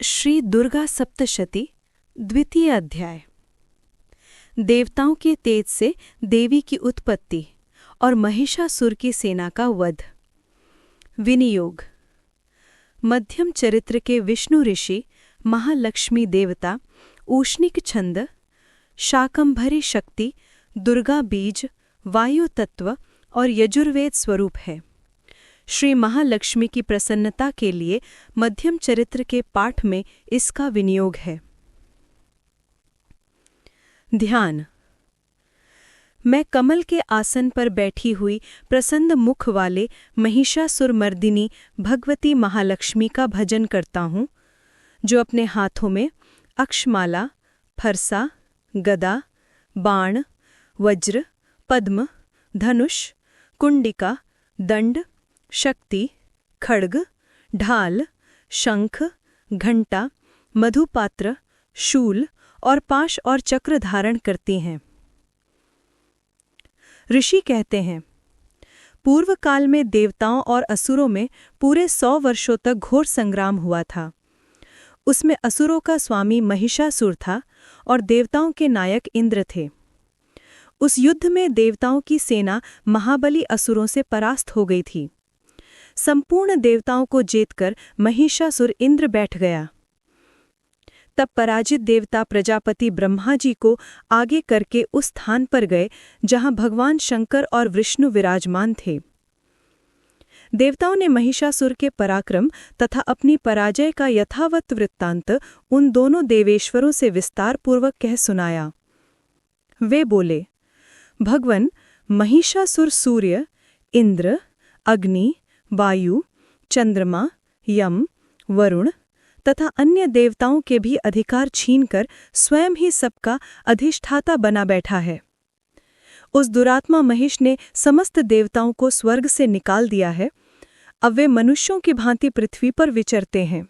श्री दुर्गा सप्तशती द्वितीय अध्याय। देवताओं के तेज से देवी की उत्पत्ति और महिषासुर की सेना का वध। विनियोग। मध्यम चरित्र के विष्णु ऋषि, महालक्ष्मी देवता, ऊष्णिक छंद, शाकंभरी शक्ति, दुर्गा बीज, वायु तत्व और यजुर्वेद स्वरूप है। श्री महालक्ष्मी की प्रसन्नता के लिए मध्यम चरित्र के पाठ में इसका विनियोग है। ध्यान। मैं कमल के आसन पर बैठी हुई प्रसन्न मुख वाले महिषासुरमर्दिनी भगवती महालक्ष्मी का भजन करता हूँ, जो अपने हाथों में अक्षमाला, फरसा, गदा, बाण, वज्र, पद्म, धनुष, कुंडिका, दंड, शक्ति, खड्ग, ढाल, शंख, घंटा, मधुपात्र, शूल और पाश और चक्र धारण करती हैं। ऋषि कहते हैं, पूर्व काल में देवताओं और असुरों में पूरे 100 वर्षों तक घोर संग्राम हुआ था। उसमें असुरों का स्वामी महिषासुर था और देवताओं के नायक इंद्र थे। उस युद्ध में देवताओं की सेना महाबली असुरों से परास्त हो गई थी। संपूर्ण देवताओं को जीतकर महिषासुर इंद्र बैठ गया। तब पराजित देवता प्रजापति ब्रह्मा जी को आगे करके उस स्थान पर गए जहां भगवान शंकर और विष्णु विराजमान थे। देवताओं ने महिषासुर के पराक्रम तथा अपनी पराजय का यथावत वृत्तांत उन दोनों देवेश्वरों से विस्तारपूर्वक कह सुनाया। वे बोले, भगवन, महिषासुर सूर्य, इंद्र, अग्नि, वायु, चंद्रमा, यम, वरुण तथा अन्य देवताओं के भी अधिकार छीनकर स्वयं ही सबका अधिष्ठाता बना बैठा है। उस दुरात्मा महिष ने समस्त देवताओं को स्वर्ग से निकाल दिया है। अब वे मनुष्यों की भांति पृथ्वी पर विचरते हैं।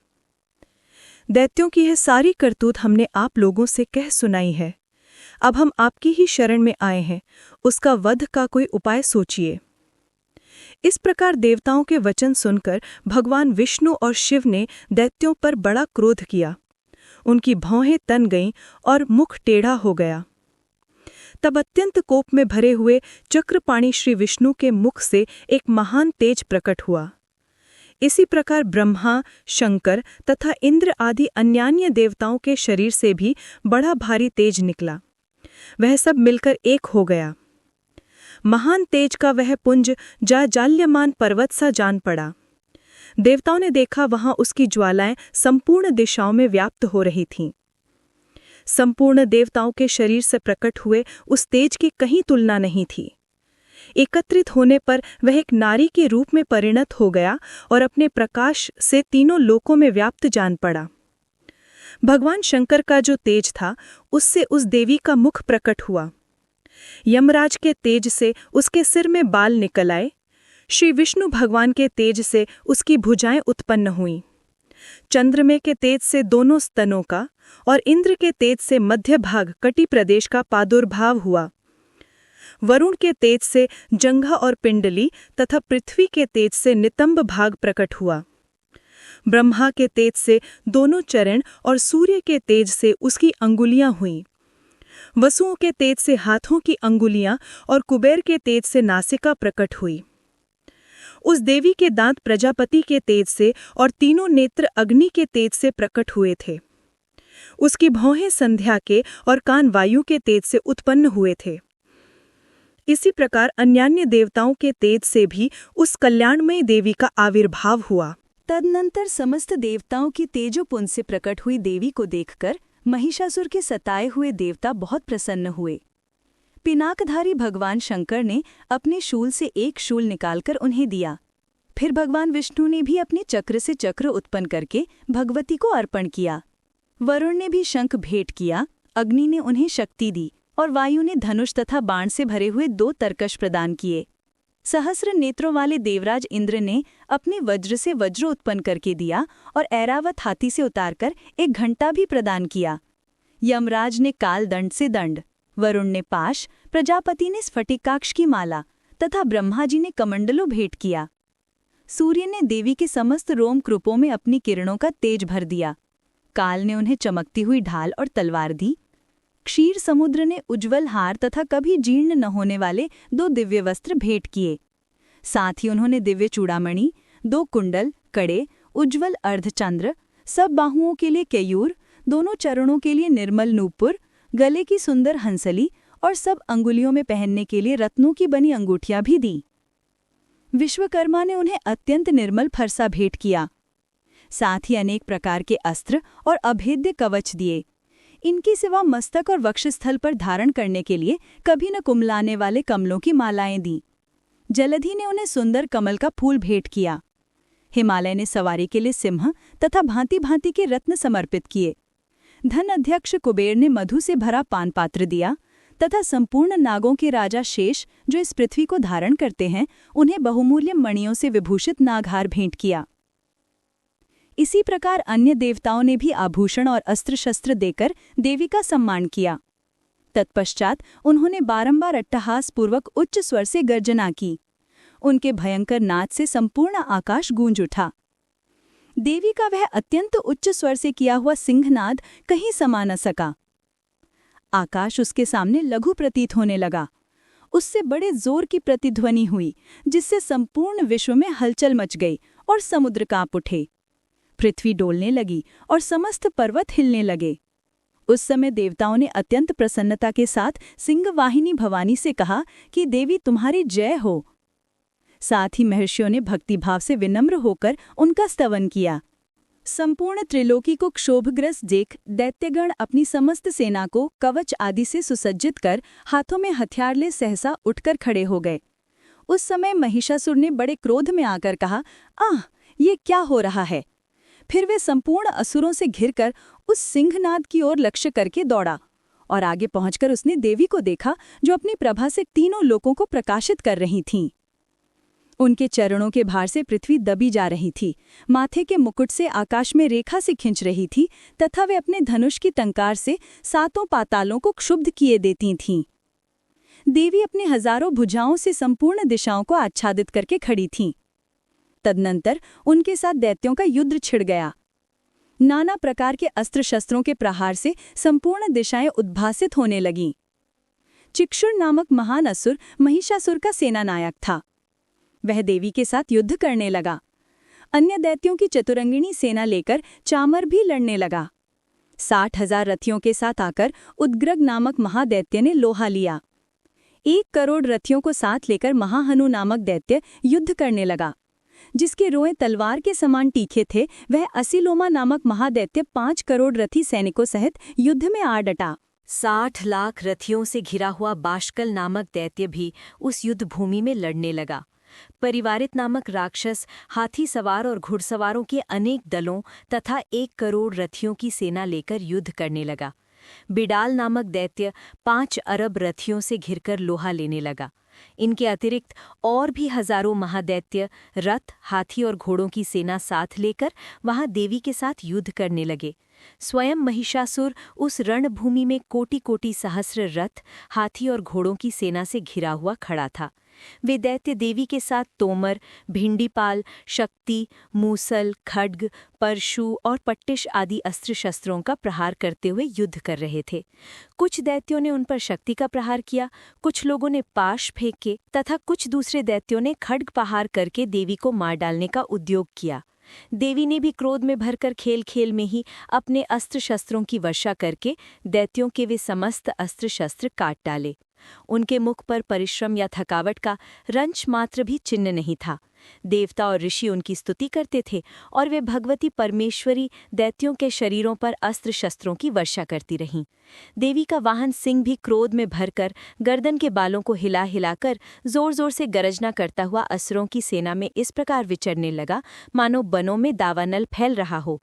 दैत्यों की यह सारी करतूत हमने आप लोगों से कह सुनाई है। अब हम आपकी ही शरण में आए हैं, उसका वध का कोई उपाय सोचिए। इस प्रकार देवताओं के वचन सुनकर भगवान विष्णु और शिव ने दैत्यों पर बड़ा क्रोध किया। उनकी भौहें तन गईं और मुख टेढ़ा हो गया। तब अत्यंत कोप में भरे हुए चक्रपाणी श्री विष्णु के मुख से एक महान तेज प्रकट हुआ। इसी प्रकार ब्रह्मा, शंकर तथा इंद्र आदि अन्यान्य देवताओं के शरीर से भी बड़ा भारी तेज निकला। वह सब मिलकर एक हो गया। महान तेज का वह पुंज जाज्वल्यमान पर्वत सा जान पड़ा। देवताओं ने देखा वहां उसकी ज्वालाएं संपूर्ण दिशाओं में व्याप्त हो रही थीं। संपूर्ण देवताओं के शरीर से प्रकट हुए उस तेज की कहीं तुलना नहीं थी। एकत्रित होने पर वह एक नारी के रूप में परिणत हो गया और अपने प्रकाश से तीनों लोकों में व्याप्त जान पड़ा। भगवान शंकर का जो तेज था, उससे उस देवी का मुख प्रकट हुआ। यमराज के तेज से उसके सिर में बाल निकल आए। श्री विष्णु भगवान के तेज से उसकी भुजाएं उत्पन्न हुईं। चंद्रमा के तेज से दोनों स्तनों का और इंद्र के तेज से मध्य भाग कटी प्रदेश का प्रादुर्भाव हुआ। वरुण के तेज से जंघा और पिंडली तथा पृथ्वी के तेज से नितंब भाग प्रकट हुआ। ब्रह्मा के तेज से दोनों चरण और सूर्य के तेज से उसकी अंगुलियां हुईं। वसुओं के तेज से हाथों की अंगुलियां और कुबेर के तेज से नासिका प्रकट हुई। उस देवी के दांत प्रजापति के तेज से और तीनों नेत्र अग्नि के तेज से प्रकट हुए थे। उसकी भौहें संध्या के और कान वायु के तेज से उत्पन्न हुए थे। इसी प्रकार अन्यान्य देवताओं के तेज से भी उस कल्याणमयी देवी का आविर्भाव हुआ। तदनंतर समस्त देवताओं की तेजोपुंज से प्रकट हुई देवी को देखकर महिषासुर के सताए हुए देवता बहुत प्रसन्न हुए। पिनाकधारी भगवान शंकर ने अपने शूल से एक शूल निकालकर उन्हें दिया। फिर भगवान विष्णु ने भी अपने चक्र से चक्र उत्पन्न करके भगवती को अर्पण किया। वरुण ने भी शंख भेंट किया, अग्नि ने उन्हें शक्ति दी और वायु ने धनुष तथा बाण से भरे हुए 2 तरकश प्रदान किए। सहस्र नेत्रों वाले देवराज इंद्र ने अपने वज्र से वज्र उत्पन्न करके दिया और ऐरावत हाथी से उतारकर एक घंटा भी प्रदान किया। यमराज ने काल दंड से दंड, वरुण ने पाश, प्रजापति ने स्फटिकाक्ष की माला तथा ब्रह्मा जी ने कमंडलों भेंट किया। सूर्य ने देवी के समस्त रोम कृपों में अपनी किरणों का तेज भर दिया। काल ने उन्हें चमकती हुई ढाल और तलवार दी। क्षीर समुद्र ने उज्ज्वल हार तथा कभी जीर्ण न होने वाले 2 दिव्य वस्त्र भेंट किए। साथ ही उन्होंने दिव्य चूड़ामणि, 2 कुंडल, कड़े, उज्ज्वल अर्धचंद्र, सब बाहुओं के लिए केयूर, दोनों चरणों के लिए निर्मल नूपुर, गले की सुंदर हंसली और सब अंगुलियों में पहनने के लिए रत्नों की बनी अंगूठियां भी दी। विश्वकर्मा ने उन्हें अत्यंत निर्मल फरसा भेंट किया। साथ ही अनेक प्रकार के अस्त्र और अभेद्य कवच दिए। इनकी सिवा मस्तक और वक्षस्थल पर धारण करने के लिए कभी न कुमलाने वाले कमलों की मालाएं दी। जलधि ने उन्हें सुंदर कमल का फूल भेंट किया। हिमालय ने सवारी के लिए सिंह तथा भांति भांति के रत्न समर्पित किए। धन अध्यक्ष कुबेर ने मधु से भरा पान पात्र दिया तथा संपूर्ण नागों के राजा शेष, जो इस पृथ्वी को धारण करते हैं, उन्हें बहुमूल्य मणियों से विभूषित नागहार भेंट किया। इसी प्रकार अन्य देवताओं ने भी आभूषण और अस्त्र शस्त्र देकर देवी का सम्मान किया। तत्पश्चात उन्होंने बारंबार अट्टहास पूर्वक उच्च स्वर से गर्जना की। उनके भयंकर नाद से संपूर्ण आकाश गूंज उठा। देवी का वह अत्यंत उच्च स्वर से किया हुआ सिंहनाद कहीं समा न सका। आकाश उसके सामने लघु प्रतीत होने लगा। उससे बड़े जोर की प्रतिध्वनि हुई, जिससे संपूर्ण विश्व में हलचल मच गई और समुद्र कांप उठे। पृथ्वी डोलने लगी और समस्त पर्वत हिलने लगे। उस समय देवताओं ने अत्यंत प्रसन्नता के साथ सिंहवाहिनी भवानी से कहा कि देवी तुम्हारी जय हो। साथ ही महर्षियों ने भक्तिभाव से विनम्र होकर उनका स्तवन किया। संपूर्ण त्रिलोकी को क्षोभग्रस्त देख दैत्यगण अपनी समस्त सेना को कवच आदि से सुसज्जित कर हाथों में हथियार ले सहसा उठकर खड़े हो गए। उस समय महिषासुर ने बड़े क्रोध में आकर कहा, आह, ये क्या हो रहा है? फिर वे संपूर्ण असुरों से घिरकर उस सिंहनाद की ओर लक्ष्य करके दौड़ा और आगे पहुंचकर उसने देवी को देखा, जो अपनी प्रभा से तीनों लोकों को प्रकाशित कर रही थीं। उनके चरणों के भार से पृथ्वी दबी जा रही थी, माथे के मुकुट से आकाश में रेखा से खिंच रही थी तथा वे अपने धनुष की टंकार से 7 पातालों को क्षुब्ध किए देती थीं। देवी अपने हजारों भुजाओं से संपूर्ण दिशाओं को आच्छादित करके खड़ी थीं। तदनंतर उनके साथ दैत्यों का युद्ध छिड़ गया। नाना प्रकार के अस्त्र शस्त्रों के प्रहार से संपूर्ण दिशाएं उद्भासित होने लगीं। चिक्षुर नामक महान असुर महिषासुर का सेनानायक था। वह देवी के साथ युद्ध करने लगा। अन्य दैत्यों की चतुरंगिणी सेना लेकर चामर भी लड़ने लगा। 60,000 रथियों के साथ आकर उद्ग्रग नामक महादैत्य ने लोहा लिया। 1 करोड़ रथियों को साथ लेकर महाहनु नामक दैत्य युद्ध करने लगा। जिसके रोएं तलवार के समान तीखे थे, वह असिलोमा नामक महादैत्य 5 करोड़ रथी सैनिकों सहित युद्ध में आ डटा। 60 लाख रथियों से घिरा हुआ बाष्कल नामक दैत्य भी उस युद्ध भूमि में लड़ने लगा। परिवारित नामक राक्षस हाथी सवार और घुड़सवारों के अनेक दलों तथा 1 करोड़ रथियों की सेना लेकर युद्ध करने लगा। बिडाल नामक दैत्य 5 अरब रथियों से घिरकर लोहा लेने लगा। इनके अतिरिक्त और भी हजारों महादैत्य रथ, हाथी और घोड़ों की सेना साथ लेकर वहां देवी के साथ युद्ध करने लगे। स्वयं महिषासुर उस रणभूमि में कोटि-कोटि सहस्र रथ, हाथी और घोड़ों की सेना से घिरा हुआ खड़ा था। वे दैत्य देवी के साथ तोमर, भिंडीपाल, शक्ति, मूसल, खड्ग, परशु और पट्टिश आदि अस्त्र शस्त्रों का प्रहार करते हुए युद्ध कर रहे थे। कुछ दैत्यों ने उन पर शक्ति का प्रहार किया, कुछ लोगों ने पाश फेंके तथा कुछ दूसरे दैत्यों ने खड्ग प्रहार करके देवी को मार डालने का उद्योग किया। देवी ने भी क्रोध में भरकर खेल खेल में ही अपने अस्त्र शस्त्रों की वर्षा करके दैत्यों के वे समस्त अस्त्र शस्त्र काट डाले। उनके मुख पर परिश्रम या थकावट का रंच मात्र भी चिन्ह नहीं था। देवता और ऋषि उनकी स्तुति करते थे और वे भगवती परमेश्वरी दैत्यों के शरीरों पर अस्त्र शस्त्रों की वर्षा करती रहीं। देवी का वाहन सिंह भी क्रोध में भरकर गर्दन के बालों को हिला हिलाकर जोर जोर से गरजना करता हुआ असुरों की सेना में इस प्रकार विचरने लगा, मानो बनों में दावानल फैल रहा हो।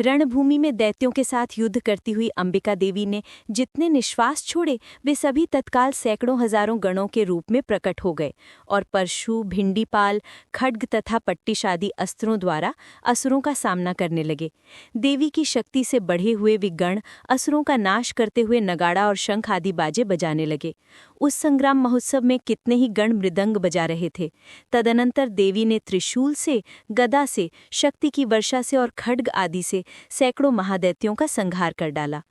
रणभूमि में दैत्यों के साथ युद्ध करती हुई अंबिका देवी ने जितने निश्वास छोड़े, वे सभी तत्काल सैकड़ों हजारों गणों के रूप में प्रकट हो गए और परशु, भिंडीपाल, खड्ग तथा पट्टिश आदि अस्त्रों द्वारा असुरों का सामना करने लगे। देवी की शक्ति से बढ़े हुए वे गण असुरों का नाश करते हुए नगाड़ा और शंख आदि बाजे बजाने लगे। उस संग्राम महोत्सव में कितने ही गण मृदंग बजा रहे थे। तदनंतर देवी ने त्रिशूल से, गदा से, शक्ति की वर्षा से और खड्ग आदि आदि से सैकड़ों महादैत्यों का संहार कर डाला।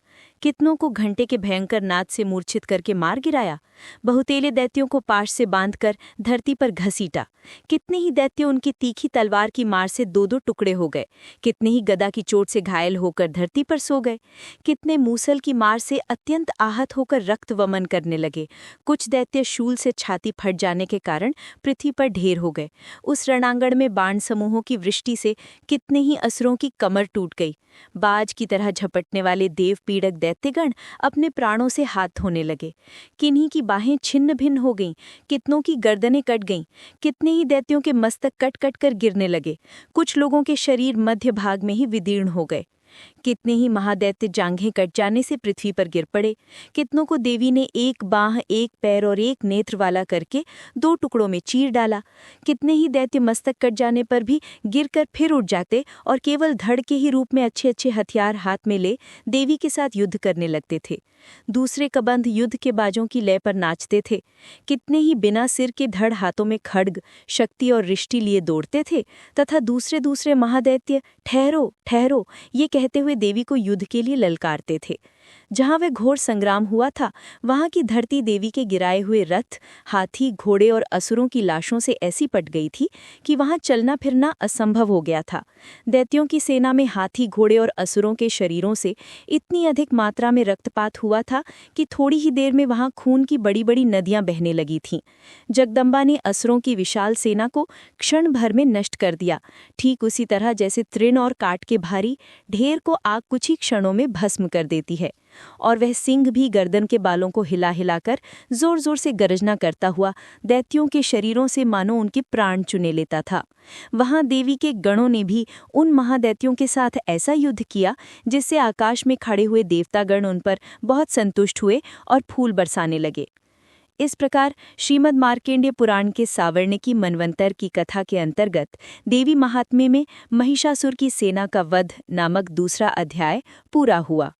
कितनों को घंटे के भयंकर नाद से मूर्छित करके मार गिराया। बहुतेले दैत्यों को पाश से बांधकर धरती पर घसीटा। कितने ही दैत्य उनकी तीखी तलवार की मार से दो दो टुकड़े हो गए। कितने ही गदा की चोट से घायल होकर धरती पर सो गए। कितने मूसल की मार से अत्यंत आहत होकर रक्त वमन करने लगे। कुछ दैत्य शूल से छाती फट जाने के कारण पृथ्वी पर ढेर हो गए। उस रणांगण में बाण समूहों की वृष्टि से कितने ही असुरों की कमर टूट गई। बाज की तरह झपटने वाले देव पीड़क दैत्यगण अपने प्राणों से हाथ धोने लगे। किन्हीं की बाहें छिन्न भिन्न हो गईं, कितनों की गर्दनें कट गईं, कितने ही दैत्यों के मस्तक कट कट कर गिरने लगे। कुछ लोगों के शरीर मध्य भाग में ही विदीर्ण हो गए। कितने ही महादैत्य जांघें कट जाने से पृथ्वी पर गिर पड़े। कितनों को देवी ने एक बाह, एक पैर और एक नेत्र वाला करके दो टुकड़ों में चीर डाला। कितने ही दैत्य मस्तक कट जाने पर भी गिरकर फिर उठ जाते और केवल धड़ के ही रूप में अच्छे अच्छे हथियार हाथ में ले देवी के साथ युद्ध करने लगते थे। दूसरे कबंध युद्ध के बाजों की लय पर नाचते थे। कितने ही बिना सिर के धड़ हाथों में खड्ग, शक्ति और रिष्टि लिए दौड़ते थे तथा दूसरे महादैत्य ठहरो ठहरो ये कहते हुए देवी को युद्ध के लिए ललकारते थे। जहां वह घोर संग्राम हुआ था वहां की धरती देवी के गिराए हुए रथ, हाथी, घोड़े और असुरों की लाशों से ऐसी पट गई थी कि वहां चलना फिरना असंभव हो गया था। दैत्यों की सेना में हाथी, घोड़े और असुरों के शरीरों से इतनी अधिक मात्रा में रक्तपात हुआ था कि थोड़ी ही देर में वहां खून की बड़ी बड़ी नदियां बहने लगी थीं। जगदम्बा ने असुरों की विशाल सेना को क्षण भर में नष्ट कर दिया, ठीक उसी तरह जैसे तृण और काट के भारी ढेर को आग कुछ ही क्षणों में भस्म कर देती है। और वह सिंह भी गर्दन के बालों को हिला हिलाकर जोर जोर से गरजना करता हुआ दैत्यों के शरीरों से मानो उनके प्राण चुने लेता था। वहां देवी के गणों ने भी उन महादैत्यों के साथ ऐसा युद्ध किया जिससे आकाश में खड़े हुए देवतागण उन पर बहुत संतुष्ट हुए और फूल बरसाने लगे। इस प्रकार श्रीमद् मार्कंडेय पुराण के सावर्णिकी मनवंतर की कथा के अंतर्गत देवी महात्म्य में महिषासुर की सेना का वध नामक दूसरा अध्याय पूरा हुआ।